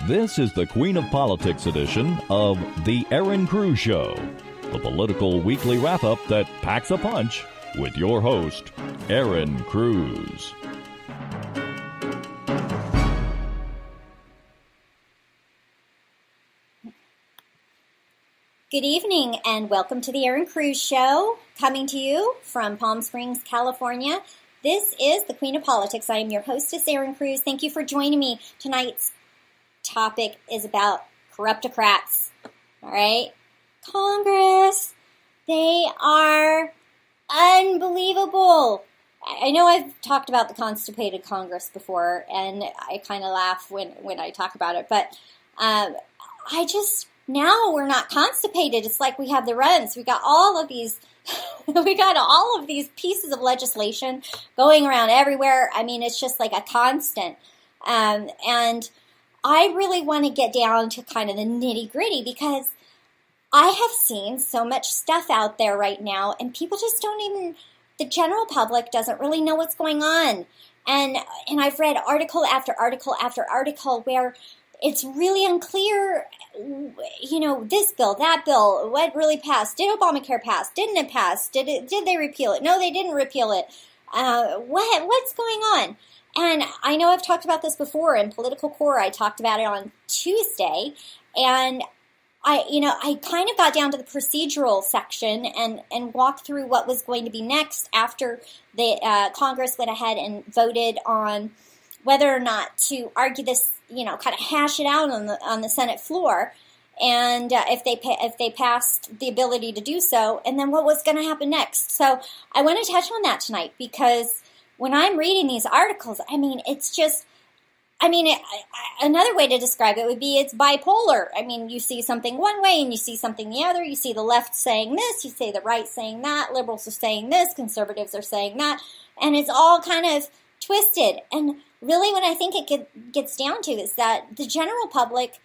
This is the Queen of Politics edition of The Aaron Cruz Show, the political weekly wrap-up that packs a punch with your host, Aaron Cruz. Good evening and welcome to the Aaron Cruz Show, coming to you from Palm Springs, California. This is the Queen of Politics. I am your hostess, Aaron Cruz. Thank you for joining me. Tonight's topic is about corruptocrats. All right? Congress. They are unbelievable. I know I've talked about the constipated Congress before, and I kind of laugh when I talk about it, but now we're not constipated. It's like we have the runs. We got all of these pieces of legislation going around everywhere. I mean, it's just like a constant. And I really want to get down to kind of the nitty-gritty because I have seen so much stuff out there right now, and people just the general public doesn't really know what's going on. And I've read article after article after article where it's really unclear, this bill, that bill, what really passed. Did Obamacare pass? Didn't it pass? Did they repeal it? No, they didn't repeal it. What's going on? And I know I've talked about this before in Political Core. I talked about it on Tuesday, and I kind of got down to the procedural section and walked through what was going to be next after the Congress went ahead and voted on whether or not to argue this, kind of hash it out on the Senate floor, and if they passed the ability to do so, and then what was going to happen next. So I want to touch on that tonight because when I'm reading these articles, another way to describe it would be it's bipolar. I mean, you see something one way and you see something the other. You see the left saying this, you see the right saying that, liberals are saying this, conservatives are saying that, and it's all kind of twisted. And really what I think it gets down to is that the general public,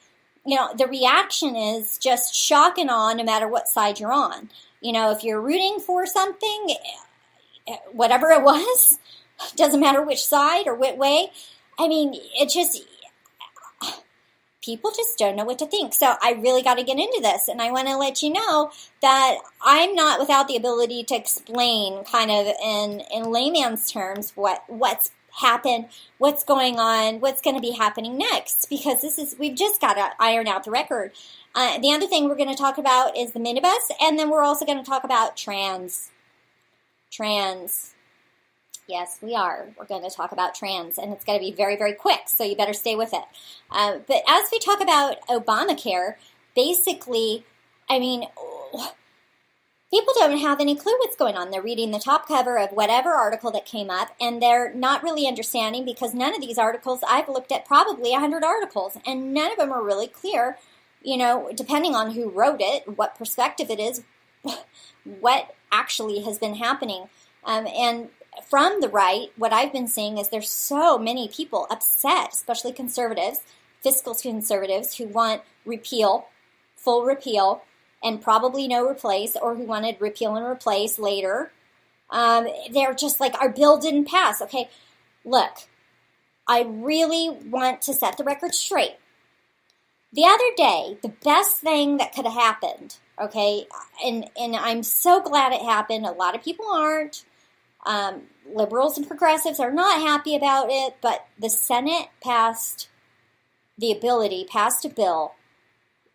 the reaction is just shock and awe no matter what side you're on. If you're rooting for something, whatever it was, doesn't matter which side or what way. I mean, people just don't know what to think. So I really got to get into this, and I want to let you know that I'm not without the ability to explain kind of in layman's terms what's happened, what's going on, what's going to be happening next, because we've just got to iron out the record. The other thing we're going to talk about is the minibus, and then we're also going to talk about trans. Yes, we are. We're going to talk about trans, and it's going to be very, very quick, so you better stay with it. But as we talk about Obamacare, basically, people don't have any clue what's going on. They're reading the top cover of whatever article that came up, and they're not really understanding because none of these articles, I've looked at probably 100 articles, and none of them are really clear, depending on who wrote it, what perspective it is, what actually has been happening. And from the right, what I've been seeing is there's so many people upset, especially conservatives, fiscal conservatives, who want repeal, full repeal, and probably no replace, or who wanted repeal and replace later. They're just like, our bill didn't pass. Okay, look, I really want to set the record straight. The other day, the best thing that could have happened, okay, and I'm so glad it happened. A lot of people aren't. Liberals and progressives are not happy about it, but the Senate passed a bill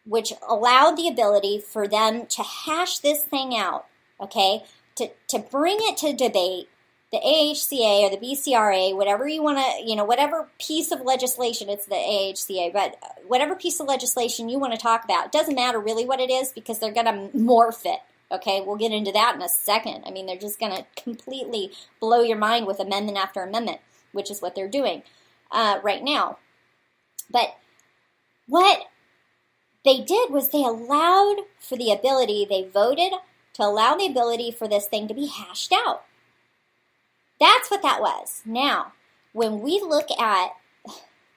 which allowed the ability for them to hash this thing out, okay, to bring it to debate, the AHCA or the BCRA, whatever you want to, whatever piece of legislation, it's the AHCA, but whatever piece of legislation you want to talk about, it doesn't matter really what it is because they're going to morph it. Okay, we'll get into that in a second. I mean, they're just going to completely blow your mind with amendment after amendment, which is what they're doing right now. But what they did was they voted to allow the ability for this thing to be hashed out. That's what that was. Now, when we look at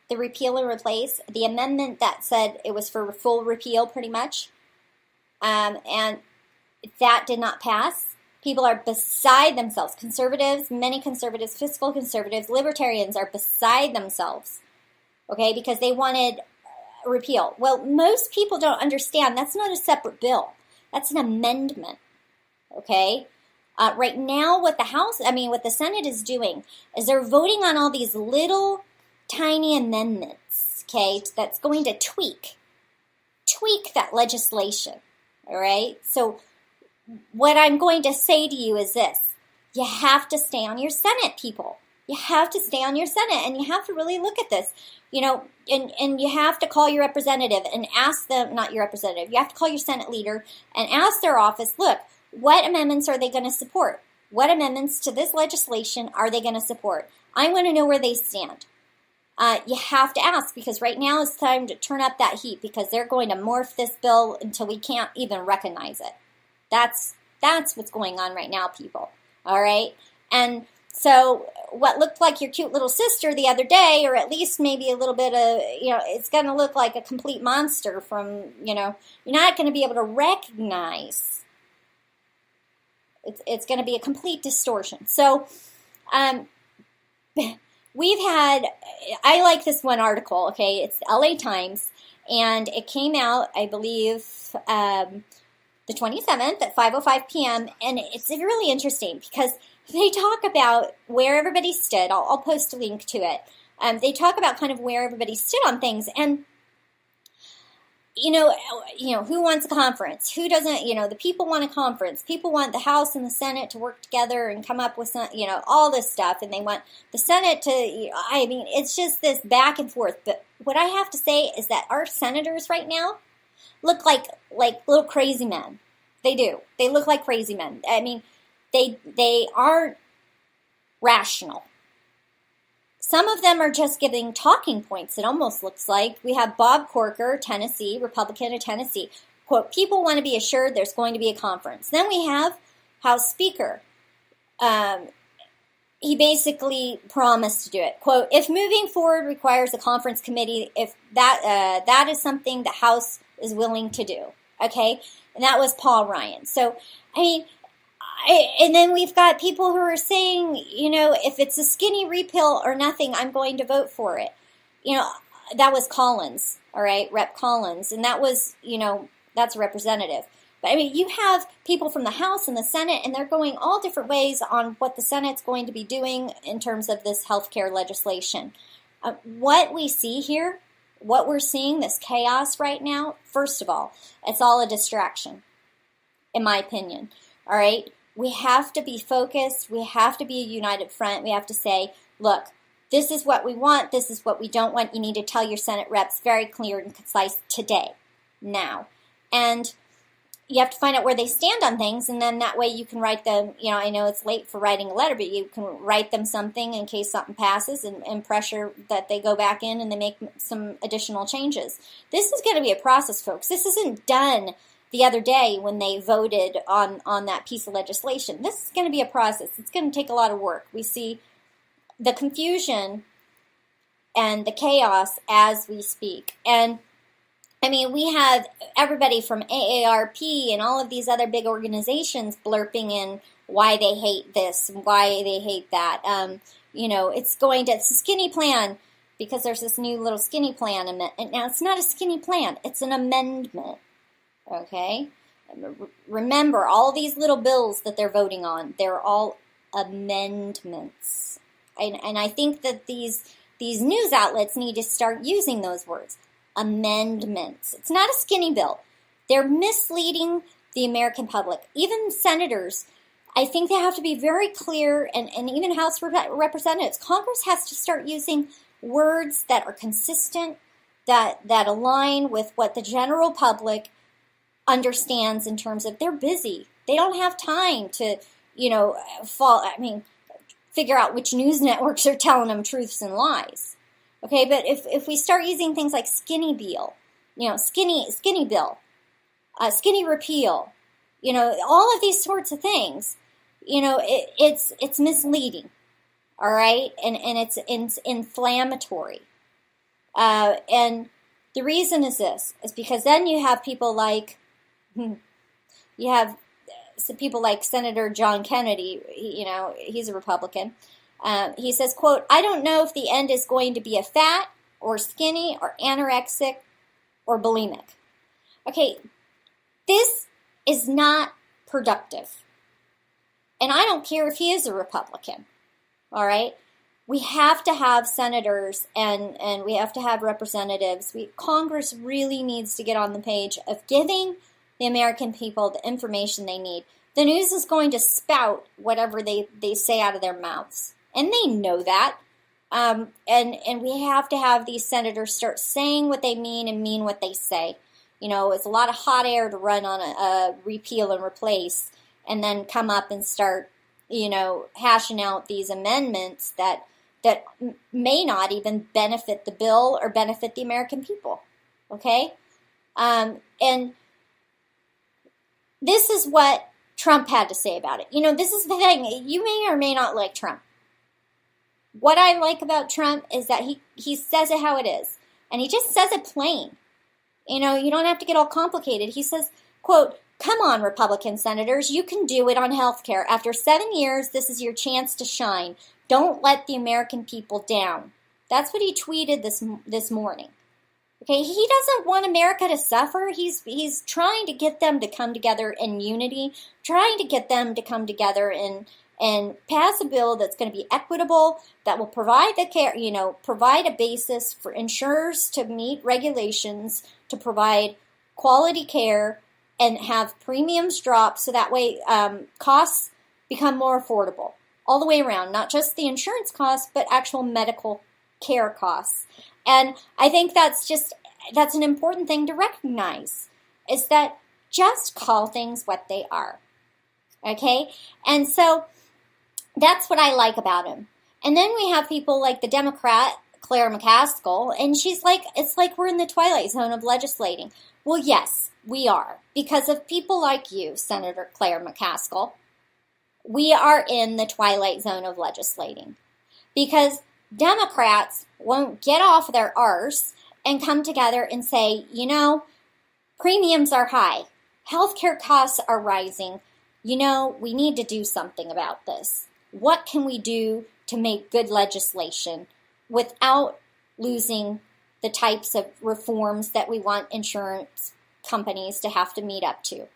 the repeal and replace, the amendment that said it was for full repeal pretty much, and that did not pass. People are beside themselves. Conservatives, many conservatives, fiscal conservatives, libertarians are beside themselves, okay, because they wanted repeal. Well, most people don't understand that's not a separate bill. That's an amendment, okay? Right now, what the Senate is doing is they're voting on all these little tiny amendments, okay, that's going to tweak that legislation, all right? So what I'm going to say to you is this. You have to stay on your Senate, people. You have to stay on your Senate, and you have to really look at this, and you have to call your representative and ask them, not your representative, you have to call your Senate leader and ask their office, look, what amendments are they going to support? What amendments to this legislation are they going to support? I want to know where they stand. You have to ask, because right now it's time to turn up that heat, because they're going to morph this bill until we can't even recognize it. That's what's going on right now, people. All right? And so what looked like your cute little sister the other day, or at least maybe a little bit of, it's going to look like a complete monster from, you're not going to be able to recognize. It's going to be a complete distortion. So, I like this one article, okay? It's the LA Times, and it came out, I believe, the 27th at 5:05 p.m., and it's really interesting because they talk about where everybody stood. I'll post a link to it. They talk about kind of where everybody stood on things, and who wants a conference? Who doesn't? The people want a conference. People want the House and the Senate to work together and come up with some, all this stuff, and they want the Senate to. It's just this back and forth. But what I have to say is that our senators right now look like little crazy men. They do. They look like crazy men. They aren't rational. Some of them are just giving talking points, it almost looks like. We have Bob Corker, Tennessee, Republican of Tennessee. Quote, people want to be assured there's going to be a conference. Then we have House Speaker. He basically promised to do it. Quote, if moving forward requires a conference committee, if that is something the House is willing to do. Okay? And that was Paul Ryan. So, and then we've got people who are saying, if it's a skinny repeal or nothing, I'm going to vote for it. That was Collins, all right, Rep. Collins. And that was, that's a representative. But you have people from the House and the Senate, and they're going all different ways on what the Senate's going to be doing in terms of this healthcare legislation. What we see here, what we're seeing, this chaos right now, first of all, it's all a distraction, in my opinion, all right? We have to be focused. We have to be a united front. We have to say, look, this is what we want. This is what we don't want. You need to tell your Senate reps very clear and concise today, now. And you have to find out where they stand on things, and then that way you can write them, I know it's late for writing a letter, but you can write them something in case something passes and pressure that they go back in and they make some additional changes. This is going to be a process, folks. This isn't done the other day when they voted on that piece of legislation. This is going to be a process. It's going to take a lot of work. We see the confusion and the chaos as we speak. And we have everybody from AARP and all of these other big organizations blurping in why they hate this and why they hate that. It's a skinny plan because there's this new little skinny plan. And now it's not a skinny plan. It's an amendment. Okay? Remember, all these little bills that they're voting on, they're all amendments. And I think that these news outlets need to start using those words. Amendments. It's not a skinny bill. They're misleading the American public. Even senators, I think they have to be very clear, and even House representatives. Congress has to start using words that are consistent, that align with what the general public understands in terms of they're busy. They don't have time to, figure out which news networks are telling them truths and lies. Okay, but if we start using things like skinny bill, skinny bill, skinny repeal, all of these sorts of things, it's misleading, all right, and it's inflammatory, and the reason is this is because then you have people like Senator John Kennedy. He's a Republican. He says, quote, I don't know if the end is going to be a fat or skinny or anorexic or bulimic. Okay, this is not productive. And I don't care if he is a Republican, all right? We have to have senators and we have to have representatives. Congress really needs to get on the page of giving the American people the information they need. The news is going to spout whatever they say out of their mouths. And they know that. And we have to have these senators start saying what they mean and mean what they say. You know, it's a lot of hot air to run on a repeal and replace and then come up and start, you know, hashing out these amendments that may not even benefit the bill or benefit the American people. Okay? And this is what Trump had to say about it. You know, this is the thing. You may or may not like Trump. What I like about Trump is that he says it how it is. And he just says it plain. You know, you don't have to get all complicated. He says, quote, "Come on, Republican senators, you can do it on health care. After 7 years, this is your chance to shine. Don't let the American people down." That's what he tweeted this morning. Okay, he doesn't want America to suffer. He's trying to get them to come together in unity, trying to get them to come together and pass a bill that's going to be equitable, that will provide the care, you know, provide a basis for insurers to meet regulations, to provide quality care, and have premiums drop so that way costs become more affordable all the way around, not just the insurance costs, but actual medical care costs. And I think that's an important thing to recognize, is that just call things what they are. Okay? And so that's what I like about him. And then we have people like the Democrat, Claire McCaskill, and she's like, it's like we're in the twilight zone of legislating. Well, yes, we are. Because of people like you, Senator Claire McCaskill, we are in the twilight zone of legislating. Because Democrats won't get off their arse and come together and say, you know, premiums are high, healthcare costs are rising, you know, we need to do something about this. What can we do to make good legislation without losing the types of reforms that we want insurance companies to have to meet up to?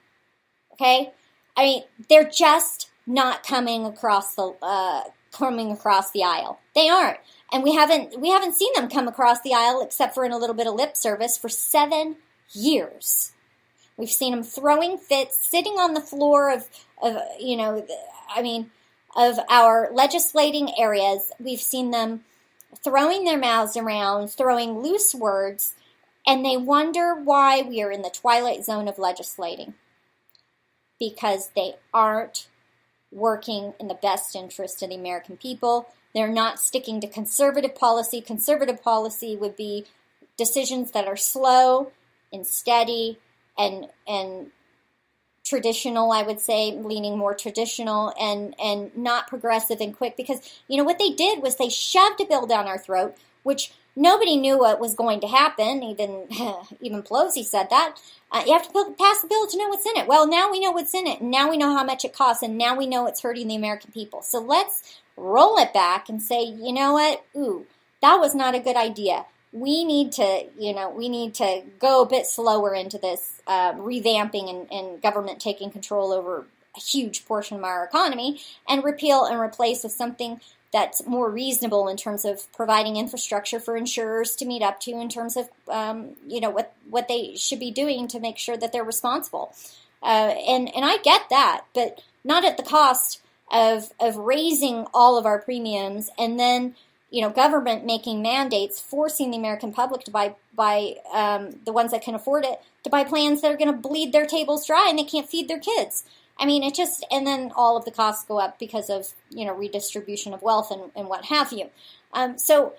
Okay? I mean, they're just not coming across the aisle. They aren't. And we haven't seen them come across the aisle except for in a little bit of lip service for 7 years. We've seen them throwing fits, sitting on the floor of our legislating areas. We've seen them throwing their mouths around, throwing loose words, and they wonder why we are in the twilight zone of legislating. Because they aren't working in the best interest of the American people. They're not sticking to conservative policy. Conservative policy would be decisions that are slow and steady and traditional, I would say, leaning more traditional and not progressive and quick. Because, you know, what they did was they shoved a bill down our throat, which nobody knew what was going to happen. Even Pelosi said that. You have to pass the bill to know what's in it. Well, now we know what's in it, and now we know how much it costs, and now we know it's hurting the American people. So let's roll it back and say, you know what? Ooh, that was not a good idea. We need to go a bit slower into this revamping and government taking control over a huge portion of our economy, and repeal and replace with something that's more reasonable in terms of providing infrastructure for insurers to meet up to in terms of, what they should be doing to make sure that they're responsible. And I get that, but not at the cost of raising all of our premiums and then, government making mandates, forcing the American public to buy the ones that can afford it, to buy plans that are going to bleed their tables dry and they can't feed their kids. I mean, and then all of the costs go up because of, redistribution of wealth and what have you. So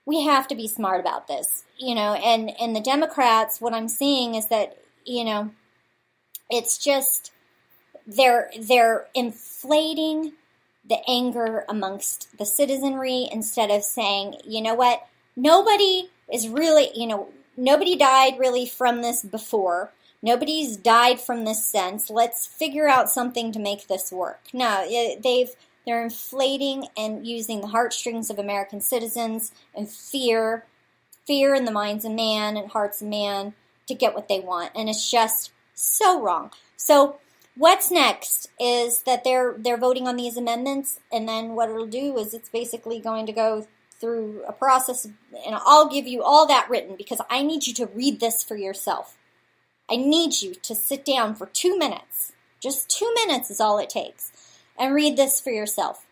we have to be smart about this, and the Democrats, what I'm seeing is that, it's just, they're inflating the anger amongst the citizenry instead of saying, you know what, nobody is really, nobody died really from this before. Nobody's died from this since. Let's figure out something to make this work. No, they're inflating and using the heartstrings of American citizens and fear in the minds of man and hearts of man to get what they want, and it's just so wrong. So what's next is that they're voting on these amendments, and then what it'll do is it's basically going to go through a process, and I'll give you all that written because I need you to read this for yourself. I need you to sit down for 2 minutes. Just 2 minutes is all it takes. And read this for yourself.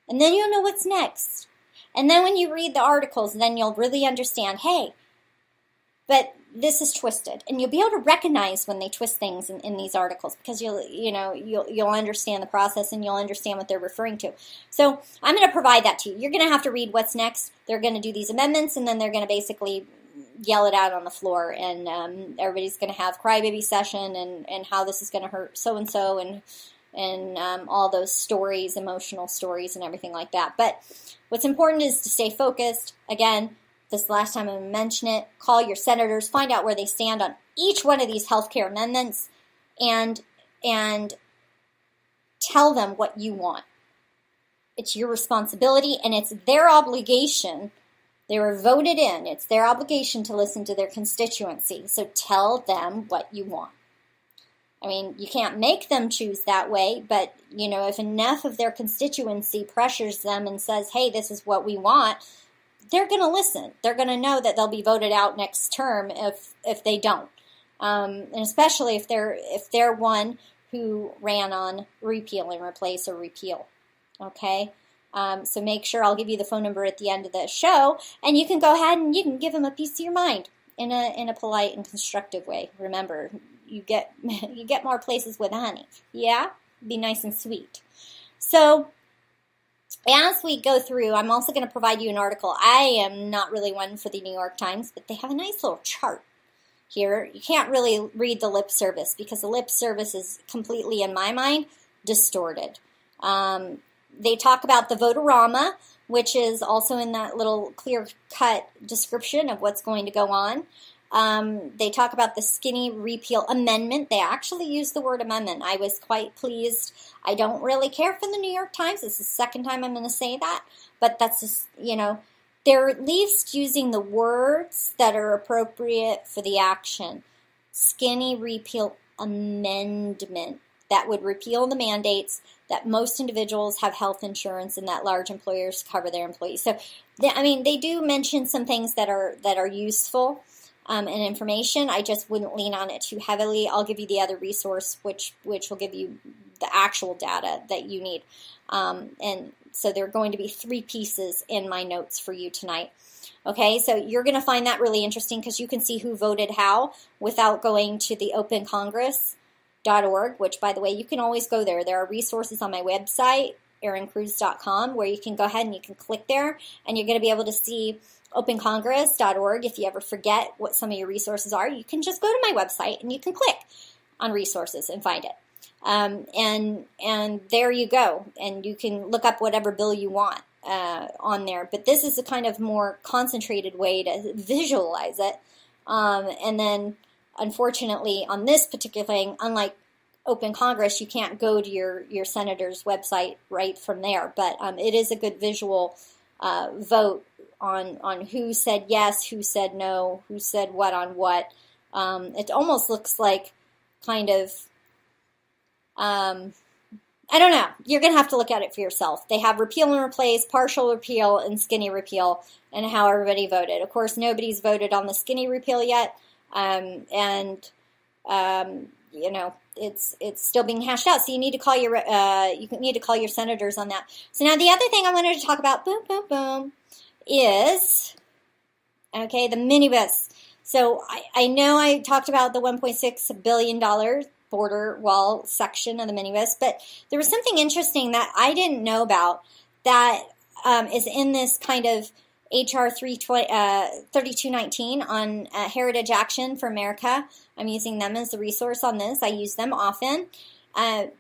And then you'll know what's next. And then when you read the articles, then you'll really understand, hey, but this is twisted. And you'll be able to recognize when they twist things in these articles because you'll understand the process and you'll understand what they're referring to. So I'm going to provide that to you. You're going to have to read what's next. They're going to do these amendments, and then they're going to basically yell it out on the floor, and everybody's going to have crybaby session and how this is going to hurt so-and-so and all those stories, emotional stories and everything like that. But what's important is to stay focused. Again, this last time I'm going to mention it, call your senators, find out where they stand on each one of these healthcare amendments, and tell them what you want. It's your responsibility, and it's their obligation. They were voted in. It's their obligation to listen to their constituency. So tell them what you want. I mean, you can't make them choose that way, but, if enough of their constituency pressures them and says, hey, this is what we want, they're going to listen. They're going to know that they'll be voted out next term if they don't. And especially if they're one who ran on repeal and replace or repeal. Okay? So make sure I'll give you the phone number at the end of the show, and you can go ahead and you can give them a piece of your mind in a polite and constructive way. Remember, you get more places with honey. Yeah? Be nice and sweet. So as we go through, I'm also going to provide you an article. I am not really one for the New York Times, but they have a nice little chart here. You can't really read the lip service because the lip service is completely, in my mind, distorted. They talk about the votorama, which is also in that little clear-cut description of what's going to go on. They talk about the skinny repeal amendment. They actually use the word amendment. I was quite pleased. I don't really care for the New York Times. This is the second time I'm going to say that. But that's just, they're at least using the words that are appropriate for the action. Skinny repeal amendment. That would repeal the mandates that most individuals have health insurance and that large employers cover their employees. So, they do mention some things that are useful and information. I just wouldn't lean on it too heavily. I'll give you the other resource, which will give you the actual data that you need. And so there are going to be 3 pieces in my notes for you tonight. Okay, so you're going to find that really interesting because you can see who voted how without going to the Open Congress.org, which, by the way, you can always go there. There are resources on my website, ErinCruz.com, where you can go ahead and you can click there, and you're going to be able to see OpenCongress.org. If you ever forget what some of your resources are, you can just go to my website and you can click on resources and find it. And there you go, and you can look up whatever bill you want on there. But this is a kind of more concentrated way to visualize it. And then, unfortunately, on this particular thing, unlike Open Congress, you can't go to your senator's website right from there. But it is a good visual vote on who said yes, who said no, who said what on what. It almost looks like kind of, I don't know. You're going to have to look at it for yourself. They have repeal and replace, partial repeal, and skinny repeal, and how everybody voted. Of course, nobody's voted on the skinny repeal yet. It's still being hashed out. So you need to call your senators on that. So now the other thing I wanted to talk about, is the minibus. So I know I talked about the $1.6 billion border wall section of the minibus, but there was something interesting that I didn't know about that is in this kind of HR 3219 on Heritage Action for America. I'm using them as a resource on this. I use them often.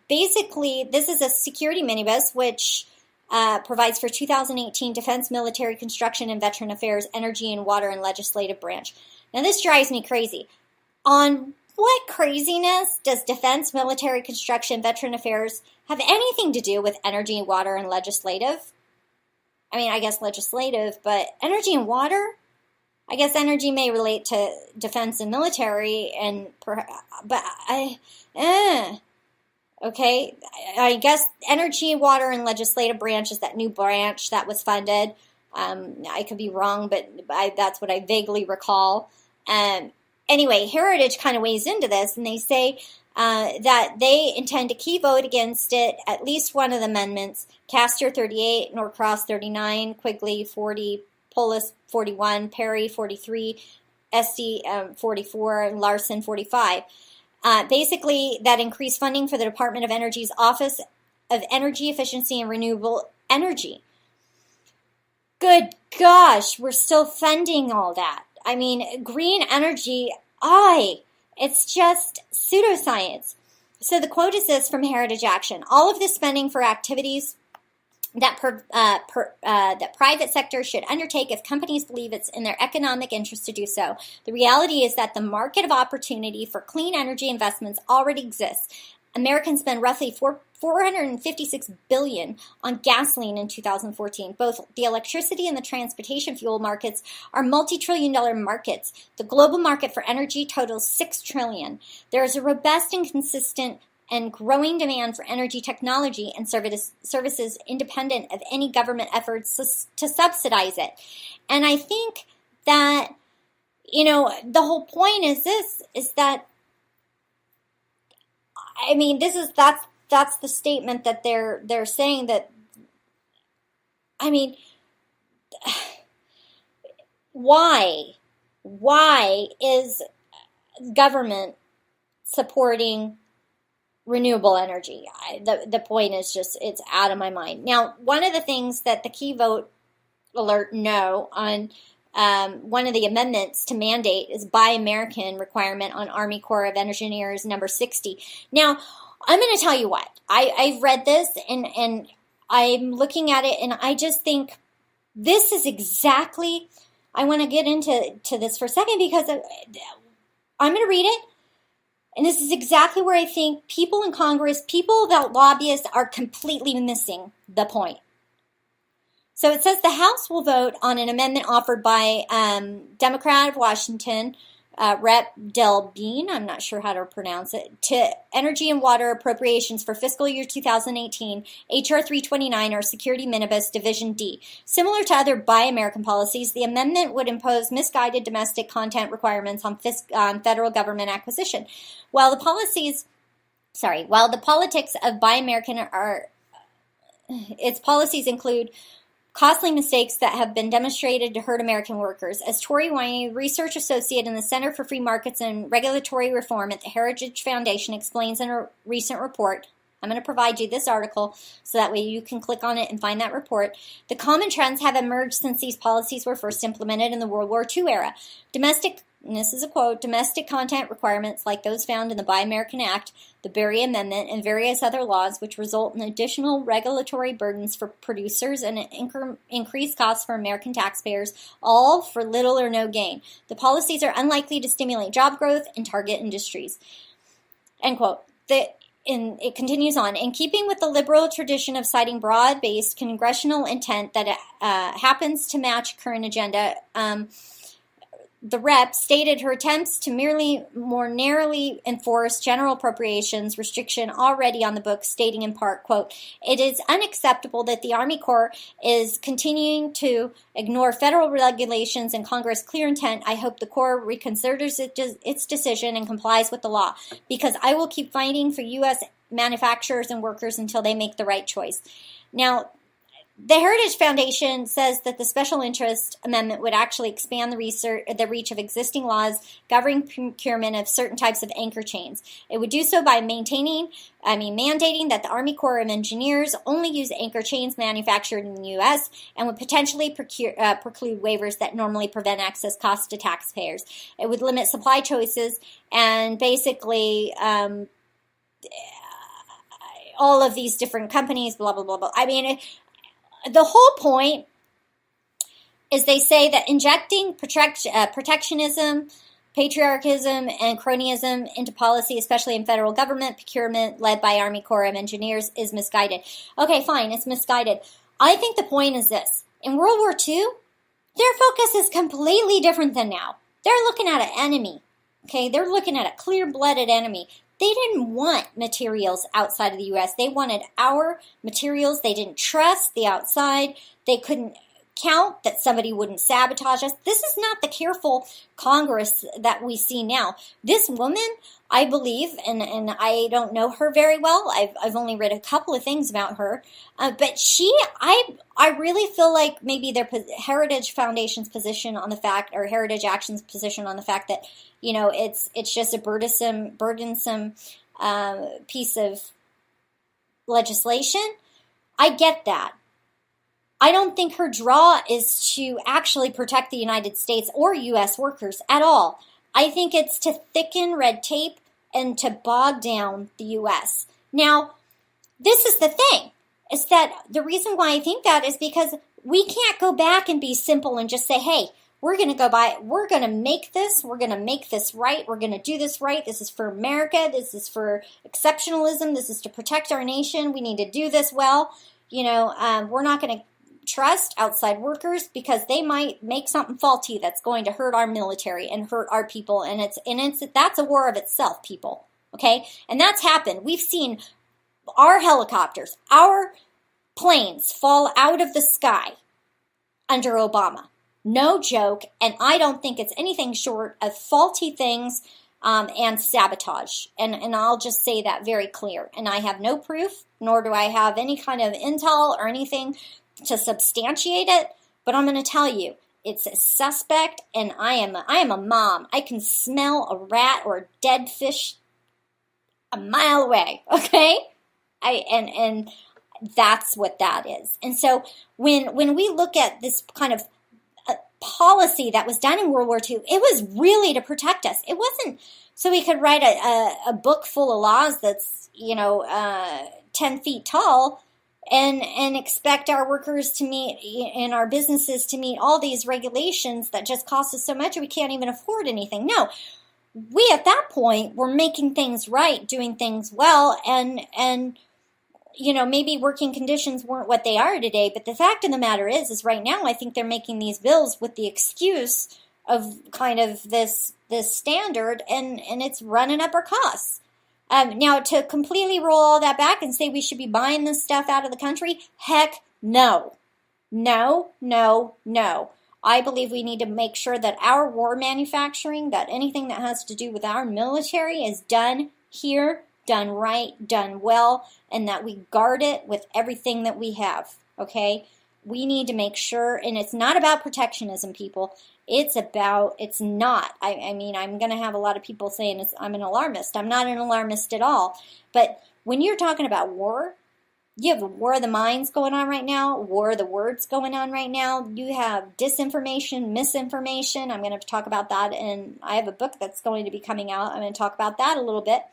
Basically, this is a security minibus which provides for 2018 Defense, Military, Construction, and Veteran Affairs, Energy, and Water and Legislative Branch. Now, this drives me crazy. On what craziness does Defense, Military, Construction, Veteran Affairs have anything to do with Energy, Water, and Legislative? I mean, I guess legislative, but energy and water? I guess energy may relate to defense and military, okay. I guess energy, water, and legislative branch is that new branch that was funded. I could be wrong, but that's what I vaguely recall. Anyway, Heritage kind of weighs into this, and they say that they intend to key vote against it, at least one of the amendments. Castor 38, Norcross 39, Quigley 40, Polis 41, Perry 43, Esty 44, and Larson 45. Basically, that increased funding for the Department of Energy's Office of Energy Efficiency and Renewable Energy. Good gosh, we're still funding all that. I mean, green energy, it's just pseudoscience. So the quote is this from Heritage Action. All of this spending for activities that private sector should undertake if companies believe it's in their economic interest to do so. The reality is that the market of opportunity for clean energy investments already exists. Americans spend roughly $456 billion on gasoline in 2014. Both the electricity and the transportation fuel markets are multi-trillion-dollar markets. The global market for energy totals $6 trillion. There is a robust and consistent and growing demand for energy technology and services independent of any government efforts to subsidize it. And I think that, the whole point is that, I mean, that's the statement that they're saying that, I mean, why is government supporting renewable energy? The point is just, it's out of my mind. Now, one of the things that the Key Vote Alert know on one of the amendments to mandate is Buy American requirement on Army Corps of Engineers number 60. Now, I'm going to tell you what. I've read this and I'm looking at it and I just think this is exactly, I want to get into this for a second because I'm going to read it. And this is exactly where I think people in Congress, people that lobbyists are completely missing the point. So it says the House will vote on an amendment offered by Democrat of Washington, Rep. Del Bean, I'm not sure how to pronounce it, to Energy and Water Appropriations for fiscal year 2018, H.R. 329, or Security Minibus Division D. Similar to other Buy American policies, the amendment would impose misguided domestic content requirements on federal government acquisition. While the politics of Buy American its policies include costly mistakes that have been demonstrated to hurt American workers. As Tori Winey, research associate in the Center for Free Markets and Regulatory Reform at the Heritage Foundation, explains in a recent report, I'm going to provide you this article so that way you can click on it and find that report. The common trends have emerged since these policies were first implemented in the World War II era. And this is a quote, domestic content requirements like those found in the Buy American Act, the Berry Amendment, and various other laws which result in additional regulatory burdens for producers and increased costs for American taxpayers, all for little or no gain. The policies are unlikely to stimulate job growth in target industries. End quote. It continues on. In keeping with the liberal tradition of citing broad-based congressional intent that happens to match current agenda, the rep stated her attempts to more narrowly enforce general appropriations restriction already on the books, stating in part, quote, it is unacceptable that the Army Corps is continuing to ignore federal regulations and Congress' clear intent. I hope the Corps reconsiders its decision and complies with the law, because I will keep fighting for U.S. manufacturers and workers until they make the right choice. Now, the Heritage Foundation says that the special interest amendment would actually expand the reach of existing laws governing procurement of certain types of anchor chains. It would do so by mandating that the Army Corps of Engineers only use anchor chains manufactured in the U.S. and would potentially preclude waivers that normally prevent excess costs to taxpayers. It would limit supply choices and basically all of these different companies, blah, blah, blah, blah. I mean, the whole point is they say that injecting protectionism, patriarchism, and cronyism into policy, especially in federal government procurement led by Army Corps of Engineers, is misguided. Okay, fine, it's misguided. I think the point is this. In World War II, Their focus is completely different than now. They're looking at an enemy. Okay, they're looking at a clear-blooded enemy. They didn't want materials outside of the U.S. They wanted our materials. They didn't trust the outside. They couldn't count that somebody wouldn't sabotage us. This is not the careful Congress that we see now. This woman, I believe, and I don't know her very well. I've only read a couple of things about her, but I really feel like maybe their Heritage Foundation's position on the fact, or Heritage Action's position on the fact that, you know, it's just a burdensome piece of legislation. I get that. I don't think her draw is to actually protect the United States or U.S. workers at all. I think it's to thicken red tape and to bog down the U.S. Now, this is the thing, is that the reason why I think that is because we can't go back and be simple and just say, hey, we're going to make this right, we're going to do this right, this is for America, this is for exceptionalism, this is to protect our nation, we need to do this well. You know, we're not going to trust outside workers because they might make something faulty that's going to hurt our military and hurt our people, and that's a war of itself, people. Okay, and that's happened. We've seen our helicopters, our planes fall out of the sky under Obama. No joke, and I don't think it's anything short of faulty things and sabotage. And I'll just say that very clear. And I have no proof, nor do I have any kind of intel or anything to substantiate it, but I'm going to tell you, it's a suspect, and I am a mom. I can smell a rat or a dead fish a mile away, okay? And that's what that is. And so when we look at this kind of policy that was done in World War II, it was really to protect us. It wasn't so we could write a book full of laws that's, 10 feet tall and expect our workers to meet and our businesses to meet all these regulations that just cost us so much we can't even afford anything. No, we at that point were making things right, doing things well, and maybe working conditions weren't what they are today, but the fact of the matter is right now I think they're making these bills with the excuse of kind of this standard, and it's running up our costs. Now, to completely roll all that back and say we should be buying this stuff out of the country, heck no. No, no, no. I believe we need to make sure that our war manufacturing, that anything that has to do with our military is done here, done right, done well, and that we guard it with everything that we have, okay? We need to make sure, and it's not about protectionism, people. It's not. I mean, I'm going to have a lot of people saying I'm an alarmist. I'm not an alarmist at all. But when you're talking about war, you have a war of the minds going on right now, war of the words going on right now. You have disinformation, misinformation. I'm going to talk about that, and I have a book that's going to be coming out. I'm going to talk about that a little bit.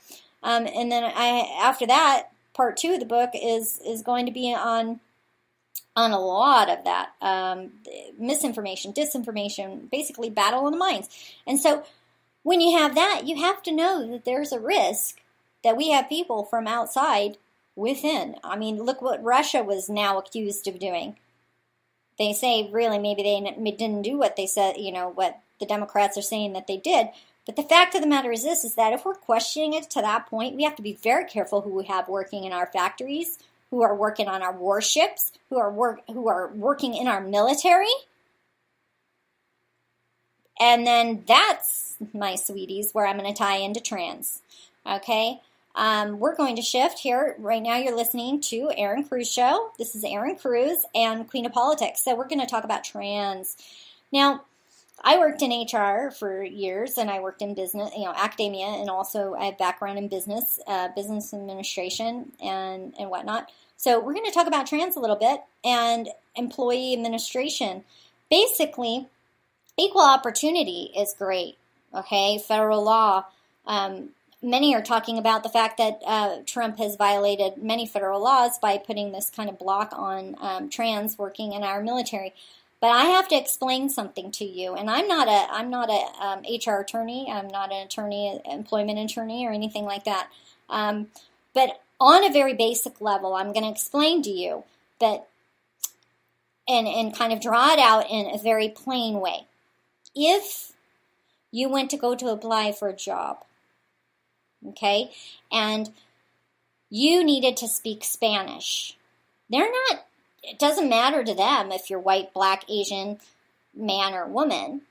And then after that, part 2 of the book is going to be on a lot of that, misinformation, disinformation, basically battle of the minds. And so when you have that, you have to know that there's a risk that we have people from outside within. I mean, look what Russia was now accused of doing. They say, really, maybe they didn't do what they said, what the Democrats are saying that they did. But the fact of the matter is this, is that if we're questioning it to that point, we have to be very careful who we have working in our factories, who are working on our warships, who are working in our military. And then that's, my sweeties, where I'm going to tie into trans. Okay? We're going to shift here. Right now you're listening to Erin Cruz Show. This is Erin Cruz and Queen of Politics. So we're going to talk about trans. Now, I worked in HR for years, and I worked in business, academia, and also I have background in business administration and whatnot. So we're going to talk about trans a little bit and employee administration. Basically, equal opportunity is great, okay? Federal law. Many are talking about the fact that Trump has violated many federal laws by putting this kind of block on trans working in our military. But I have to explain something to you, and I'm not a HR attorney. I'm not an employment attorney, or anything like that. But on a very basic level, I'm going to explain to you that and kind of draw it out in a very plain way. If you went to go to apply for a job, okay, and you needed to speak Spanish, it doesn't matter to them if you're white, black, Asian, man, or woman.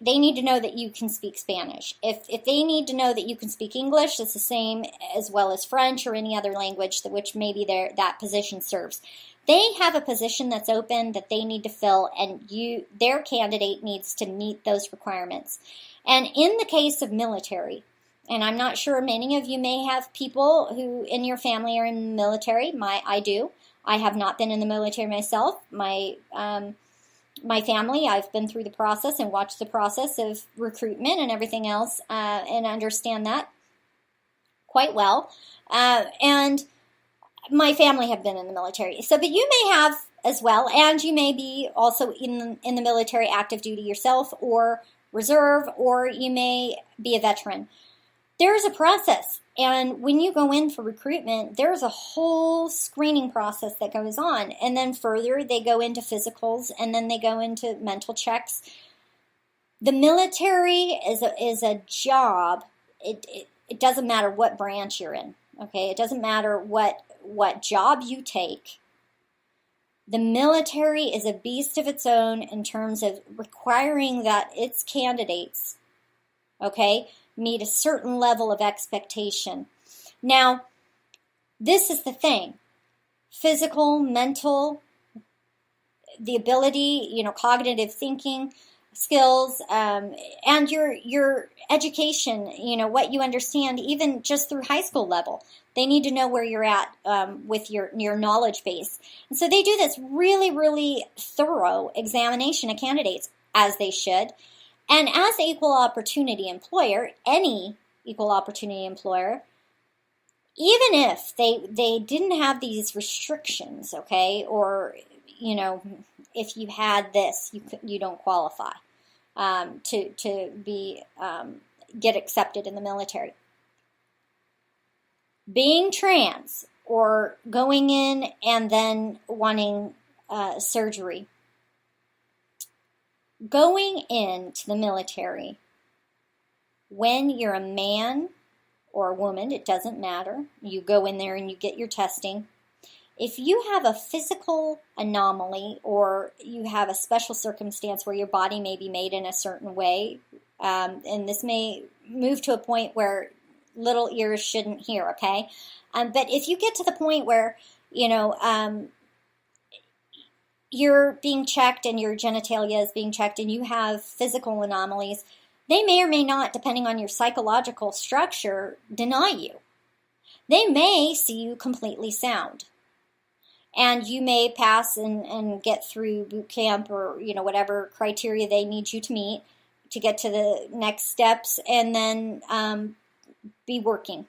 They need to know that you can speak Spanish. If they need to know that you can speak English, it's the same as well as French or any other language which maybe that position serves. They have a position that's open that they need to fill, and their candidate needs to meet those requirements. And in the case of military, and I'm not sure, many of you may have people who in your family are in the military. I do. I have not been in the military myself. My family, I've been through the process and watched the process of recruitment and everything else, and understand that quite well. And my family have been in the military. So, but you may have as well, and you may be also in the military active duty yourself, or reserve, or you may be a veteran. There's a process, and when you go in for recruitment, there's a whole screening process that goes on, and then further they go into physicals, and then they go into mental checks. The military is a job. It doesn't matter what branch you're in, okay? It doesn't matter what job you take. The military is a beast of its own in terms of requiring that its candidates, okay, meet a certain level of expectation. Now, this is the thing. Physical, mental, the ability, cognitive thinking skills, and your education, what you understand, even just through high school level. They need to know where you're at with your knowledge base. And so they do this really, really thorough examination of candidates, as they should. And as an equal opportunity employer, any equal opportunity employer, even if they didn't have these restrictions, okay, or, if you had this, you don't qualify to be get accepted in the military. Being trans or going in and then wanting surgery. Going into the military, when you're a man or a woman, it doesn't matter. You go in there and you get your testing. If you have a physical anomaly or you have a special circumstance where your body may be made in a certain way, and this may move to a point where little ears shouldn't hear, okay? But if you get to the point where, you're being checked and your genitalia is being checked and you have physical anomalies, they may or may not, depending on your psychological structure, deny you. They may see you completely sound. And you may pass and get through boot camp or, whatever criteria they need you to meet to get to the next steps, and then be working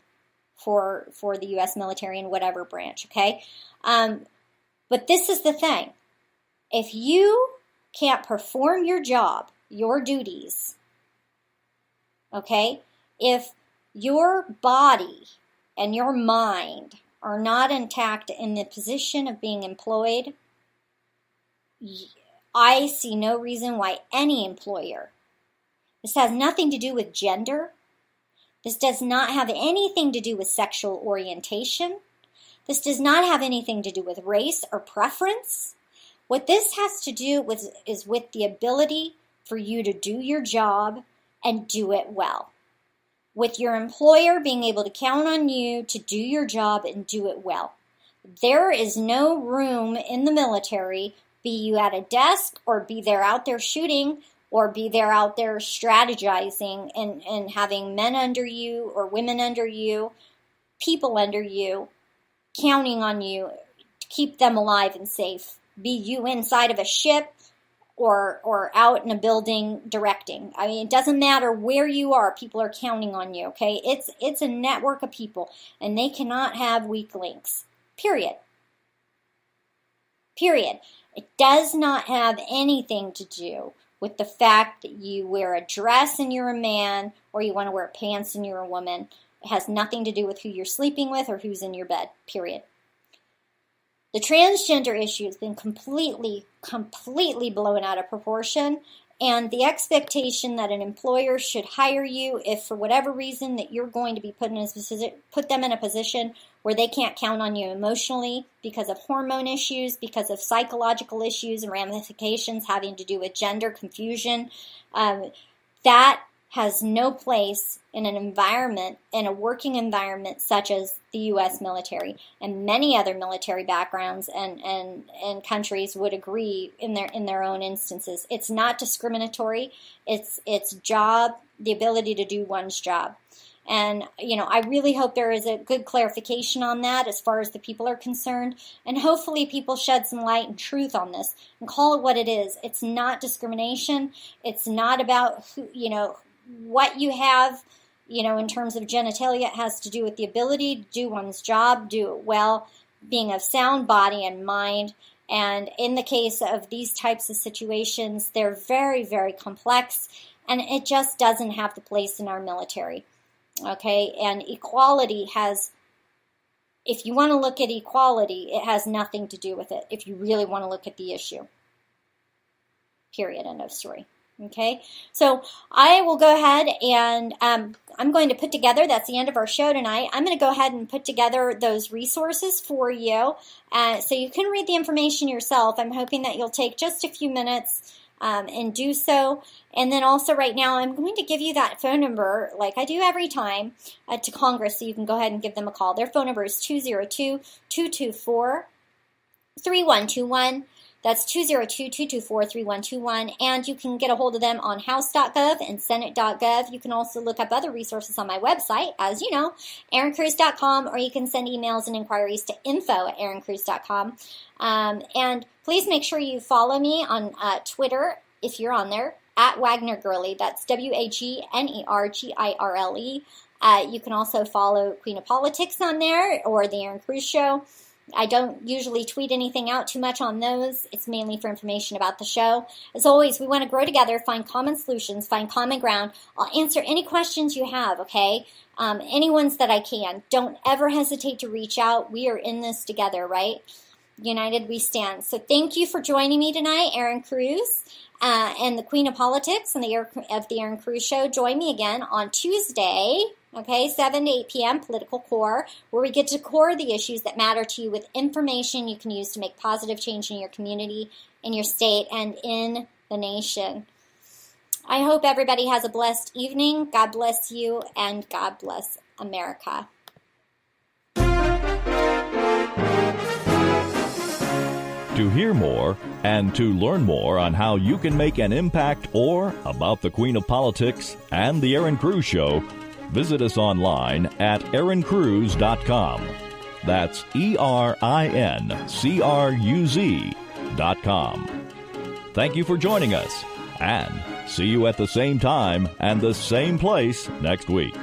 for the U.S. military in whatever branch, okay? But this is the thing. If you can't perform your job, your duties, okay, if your body and your mind are not intact in the position of being employed, I see no reason why any employer, this has nothing to do with gender, this does not have anything to do with sexual orientation, this does not have anything to do with race or preference. What this has to do with is with the ability for you to do your job and do it well. With your employer being able to count on you to do your job and do it well. There is no room in the military, be you at a desk or be there out there shooting or be there out there strategizing and having men under you or women under you, people under you, counting on you to keep them alive and safe. Be you inside of a ship or out in a building directing. I mean, it doesn't matter where you are. People are counting on you, okay? It's a network of people, and they cannot have weak links, period. Period. It does not have anything to do with the fact that you wear a dress and you're a man or you want to wear pants and you're a woman. It has nothing to do with who you're sleeping with or who's in your bed, period. The transgender issue has been completely blown out of proportion, and the expectation that an employer should hire you if for whatever reason that you're going to be put them in a position where they can't count on you emotionally because of hormone issues, because of psychological issues and ramifications having to do with gender confusion, that has no place in an environment, in a working environment such as the U.S. military, and many other military backgrounds and countries would agree in their own instances. It's not discriminatory. It's job, the ability to do one's job. And, I really hope there is a good clarification on that as far as the people are concerned. And hopefully people shed some light and truth on this and call it what it is. It's not discrimination. It's not about what you have, in terms of genitalia. It has to do with the ability to do one's job, do it well, being of sound body and mind. And in the case of these types of situations, they're very, very complex, and it just doesn't have the place in our military. Okay, and equality has, if you want to look at equality, it has nothing to do with it if you really want to look at the issue. Period, end of story. Okay, so I will go ahead and I'm going to put together, that's the end of our show tonight, I'm going to go ahead and put together those resources for you so you can read the information yourself. I'm hoping that you'll take just a few minutes and do so. And then also right now I'm going to give you that phone number like I do every time to Congress, so you can go ahead and give them a call. Their phone number is 202-224-3121. That's 202-224-3121, and you can get a hold of them on House.gov and Senate.gov. You can also look up other resources on my website, as you know, ErinCruz.com, or you can send emails and inquiries to info@ErinCruz.com. And please make sure you follow me on Twitter, if you're on there, at Wagner Girlie. That's WAGNERGIRLE. You can also follow Queen of Politics on there, or The Erin Cruz Show. I don't usually tweet anything out too much on those. It's mainly for information about the show. As always, we want to grow together, find common solutions, find common ground. I'll answer any questions you have, okay? Any ones that I can. Don't ever hesitate to reach out. We are in this together, right? United we stand. So thank you for joining me tonight, Erin Cruz, and the Queen of Politics and the Erin Cruz Show. Join me again on Tuesday, okay, 7 to 8 p.m., Political Core, where we get to core the issues that matter to you with information you can use to make positive change in your community, in your state, and in the nation. I hope everybody has a blessed evening. God bless you, and God bless America. To hear more and to learn more on how you can make an impact or about the Queen of Politics and the Erin Cruz Show, visit us online at erincruz.com. That's ERINCRUZ.com. Thank you for joining us, and see you at the same time and the same place next week.